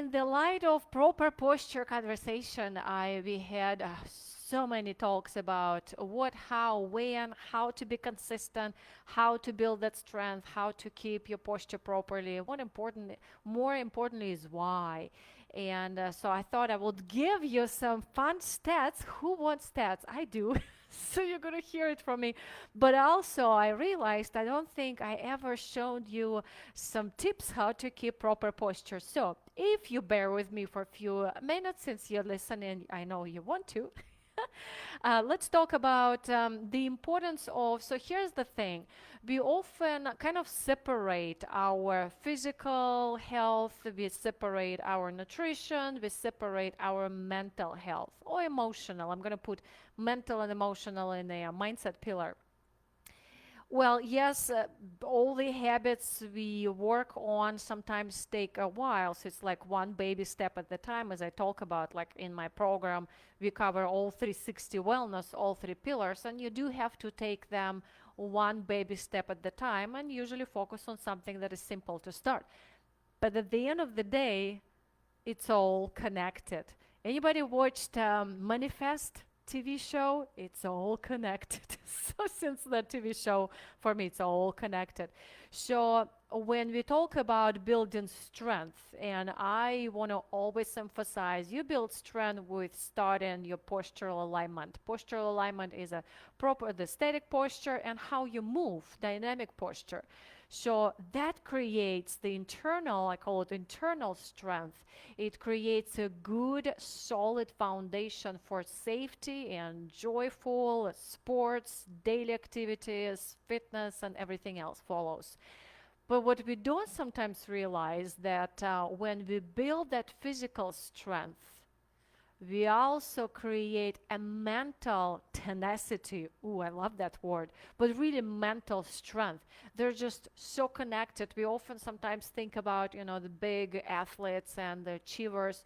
in the light of proper posture conversation, we had so many talks about what, how, when, how to be consistent, how to build that strength, how to keep your posture properly. More importantly, is why. And so I thought I would give you some fun stats. Who wants stats? I do. So you're going to hear it from me. But also, I realized I don't think I ever showed you some tips how to keep proper posture. So if you bear with me for a few minutes, since you're listening, I know you want to. Let's talk about the importance of. So here's the thing. We often kind of separate our physical health, we separate our nutrition, we separate our mental health or emotional. I'm going to put mental and emotional in a mindset pillar. Well, yes, all the habits we work on sometimes take a while. So it's like one baby step at the time, as I talk about, like in my program, we cover all 360 wellness, all three pillars, and you do have to take them one baby step at the time and usually focus on something that is simple to start. But at the end of the day, it's all connected. Anybody watched Manifest TV show? It's all connected. So since that TV show, for me, it's all connected. So when we talk about building strength, and I want to always emphasize, you build strength with starting your postural alignment. Postural alignment is the static posture and how you move, dynamic posture. So that creates the internal, I call it internal strength. It creates a good, solid foundation for safety and joyful sports, daily activities, fitness, and everything else follows. But what we don't sometimes realize that when we build that physical strength, we also create a mental tenacity. Ooh, I love that word. But really mental strength. They're just so connected. We often sometimes think about, the big athletes and the achievers,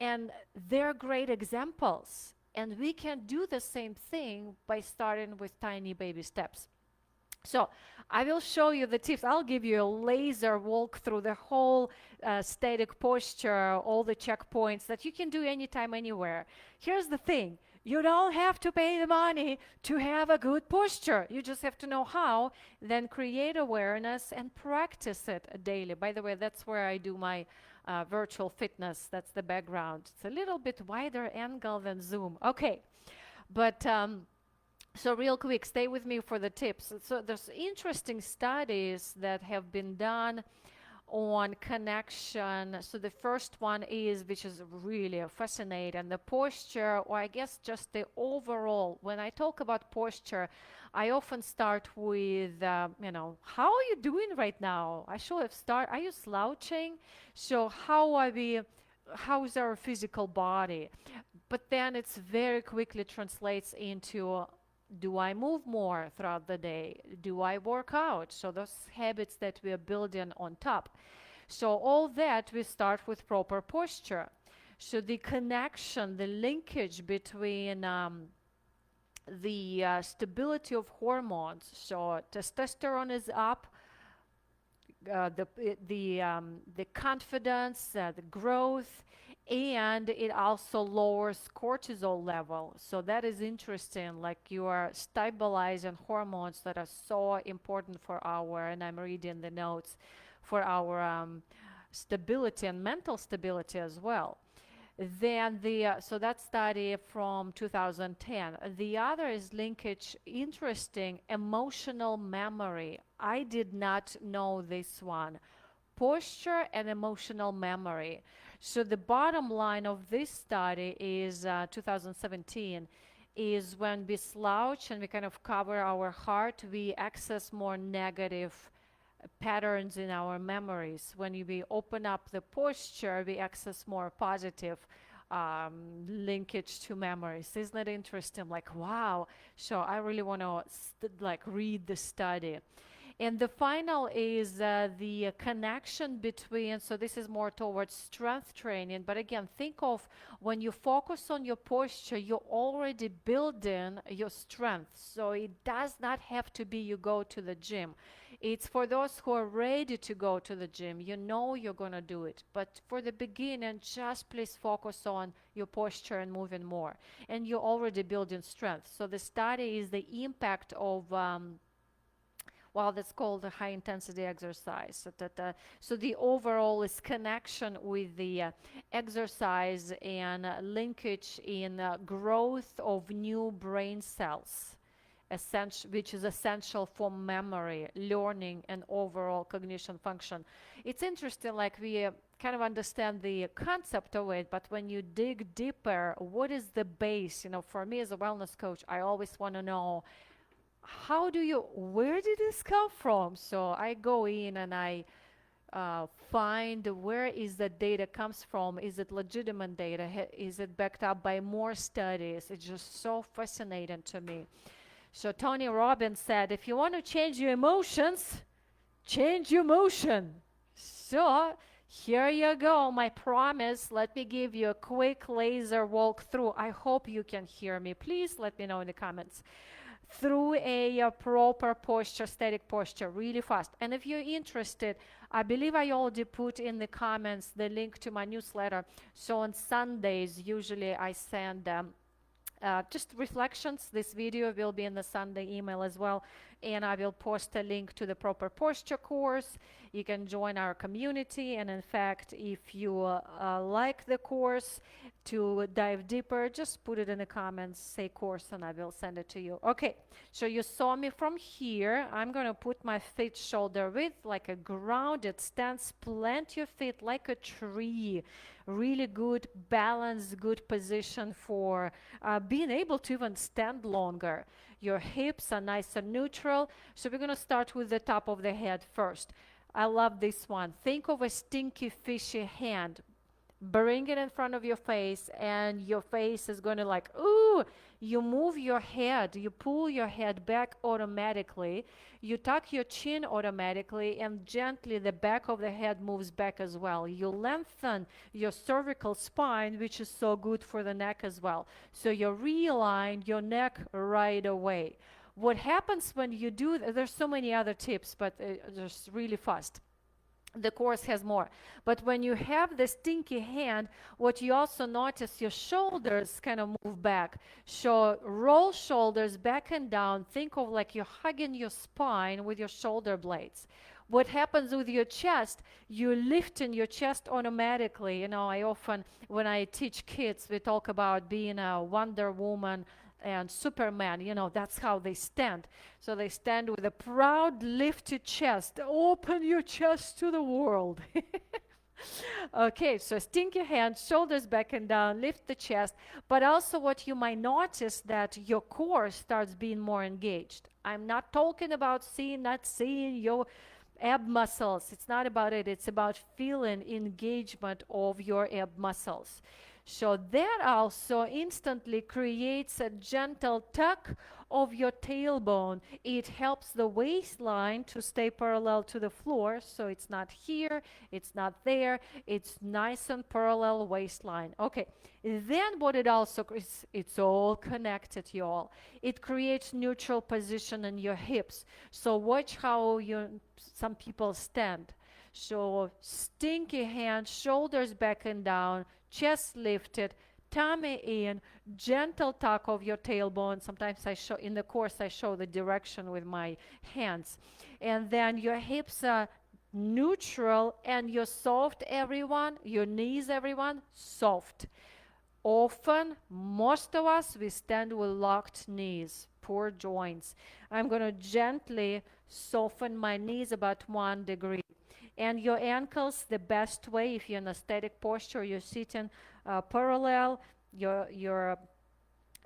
and they're great examples. And we can do the same thing by starting with tiny baby steps. So I will show you the tips. I'll give you a laser walk through the whole static posture, all the checkpoints that you can do anytime, anywhere. Here's the thing. You don't have to pay the money to have a good posture. You just have to know how, then create awareness and practice it daily. By the way, that's where I do my virtual fitness. That's the background. It's a little bit wider angle than Zoom. Okay, but so real quick, stay with me for the tips. So there's interesting studies that have been done on connection. So the first one is, which is really fascinating, the posture, or I guess just the overall. When I talk about posture, I often start with, how are you doing right now? I should have started, are you slouching? So how is our physical body? But then it's very quickly translates into, do I move more throughout the day? Do I work out? So those habits that we are building on top. So all that we start with proper posture. So the connection, the linkage between the stability of hormones. So testosterone is up, the confidence, the growth, and it also lowers cortisol level. So that is interesting, like you are stabilizing hormones that are so important for our, and I'm reading the notes, for our stability and mental stability as well. Then so that study from 2010. The other is linkage, interesting, emotional memory. I did not know this one. Posture and emotional memory. So the bottom line of this study is 2017 is when we slouch and we kind of cover our heart, we access more negative patterns in our memories. When we open up the posture, we access more positive linkage to memories. Isn't that interesting? Like, wow. So I really want to read the study. And the final is the connection between, so this is more towards strength training, but again, think of when you focus on your posture, you're already building your strength. So it does not have to be you go to the gym. It's for those who are ready to go to the gym. You know you're going to do it. But for the beginning, just please focus on your posture and moving more. And you're already building strength. So the study is the impact of well, that's called a high intensity exercise. So the overall is connection with the exercise and linkage in growth of new brain cells, which is essential for memory, learning, and overall cognition function. It's interesting, like we kind of understand the concept of it, but when you dig deeper, what is the base? For me as a wellness coach, I always want to know, where did this come from? So I go in and I find where is the data comes from. Is it legitimate data? Is it backed up by more studies? It's just so fascinating to me. So Tony Robbins said, if you want to change your emotions, change your motion. So here you go, my promise. Let me give you a quick laser walkthrough. I hope you can hear me. Please let me know in the comments. Through a proper posture, static posture, really fast. And if you're interested, I believe I already put in the comments the link to my newsletter. So on Sundays, usually I send just reflections. This video will be in the Sunday email as well. And I will post a link to the proper posture course. You can join our community. And in fact, if you like the course, to dive deeper, just put it in the comments, say course, and I will send it to you. Okay, so you saw me from here. I'm going to put my feet shoulder width like a grounded stance. Plant your feet like a tree. Really good balance, good position for being able to even stand longer. Your hips are nice and neutral. So we're going to start with the top of the head first. I love this one. Think of a stinky, fishy hand. Bring it in front of your face, and your face is going to like, ooh, you move your head, you pull your head back automatically, you tuck your chin automatically, and gently the back of the head moves back as well. You lengthen your cervical spine, which is so good for the neck as well. So you realign your neck right away. What happens when you do, there's so many other tips, but just really fast. The course has more. But when you have the stinky hand, what you also notice, your shoulders kind of move back. So roll shoulders back and down. Think of like you're hugging your spine with your shoulder blades. What happens with your chest, you lifting your chest automatically. I often, when I teach kids, we talk about being a Wonder Woman and Superman, that's how they stand. So they stand with a proud lifted chest. Open your chest to the world. Okay, so stinky hand, shoulders back and down, lift the chest. But also what you might notice that your core starts being more engaged. I'm not talking about not seeing your ab muscles. It's not about it. It's about feeling engagement of your ab muscles. So that also instantly creates a gentle tuck of your tailbone. It helps the waistline to stay parallel to the floor. So it's not here, it's not there. It's nice and parallel waistline. Okay, then what it also is, it's all connected, y'all. It creates neutral position in your hips. So watch how some people stand. So stinky hand, shoulders back and down, chest lifted, tummy in, gentle tuck of your tailbone. Sometimes I show in the course, I show the direction with my hands. And then your hips are neutral and you're soft, everyone. Your knees, everyone, soft. Often, most of us, we stand with locked knees, poor joints. I'm going to gently soften my knees about 1 degree. And your ankles, the best way, if you're in a static posture, you're sitting parallel, your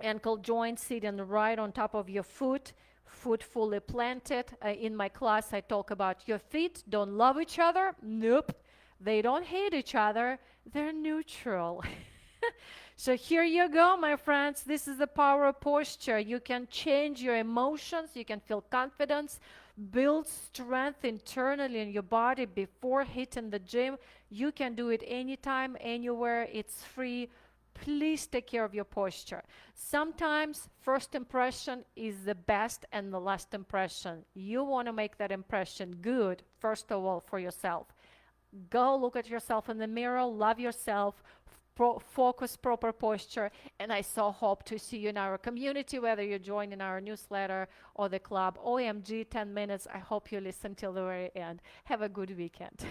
ankle joint sitting right on top of your foot fully planted. In my class, I talk about your feet don't love each other. Nope. They don't hate each other. They're neutral. So here you go, my friends. This is the power of posture. You can change your emotions. You can feel confidence, build strength internally in your body before hitting the gym. You can do it anytime, anywhere. It's free. Please take care of your posture. Sometimes first impression is the best and the last impression. You want to make that impression good, first of all, for yourself. Go look at yourself in the mirror, love yourself, focus proper posture, and I so hope to see you in our community, whether you join in our newsletter or the club. OMG 10 minutes. I hope you listen till the very end. Have a good weekend.